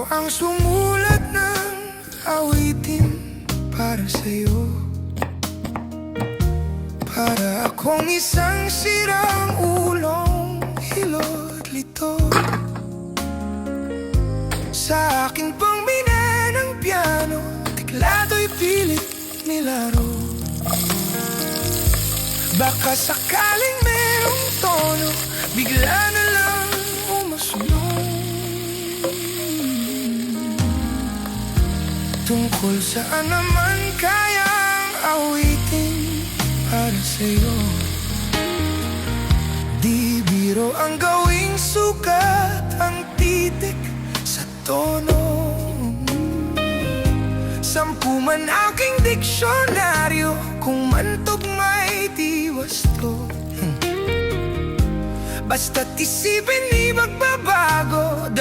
Ako ang sumulat ng awitin para sa'yo, para akong isang sirang ulong hilot lito. Sa aking pangbina ng piano, tiklato'y pilit nilaro. Baka sakaling merong tono, bigla na lang umasunog. Tungkol saan naman kayang awitin para sa'yo? Di biro ang gawing sukat ang titik sa tono. 10 man aking diksyonaryo, kung mantog may di wasto. Basta't isipin di magbabago.